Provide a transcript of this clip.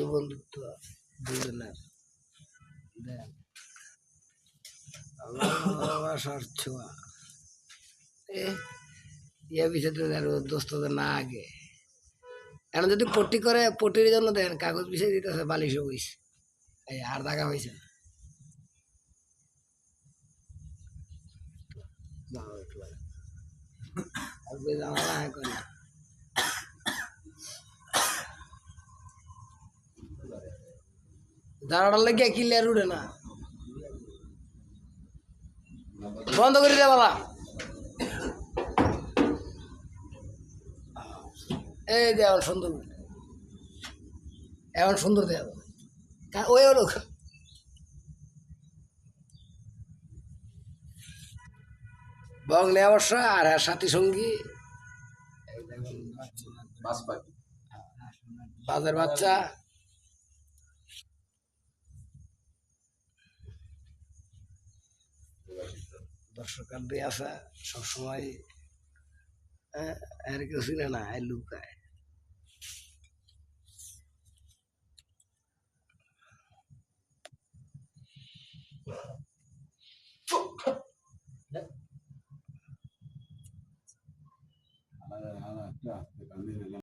বন্ধুত্ব দুজনের দেন ভালোবাসার ছোঁয়া ইয়া বিষয়টা দোস্তদের না আগে এখন যদি পট্টি করে পট্টির জন্য দেন কাগজ বিষয় দিতেছে বালিশও বইস এই আর দাগা হয়েছে দাঁড়াটার লেগে ক্লিয়ার উঠে না বন্ধ করে দে বাবা এই দে এখন সুন্দর এখন সুন্দর দেয়া ওই ওর বংলে অবশ্য আর সাথী সঙ্গী বাজার বাচ্চা দর্শকার দিয়ে আসা সবসময় আর কেউ চিনে না লুকায়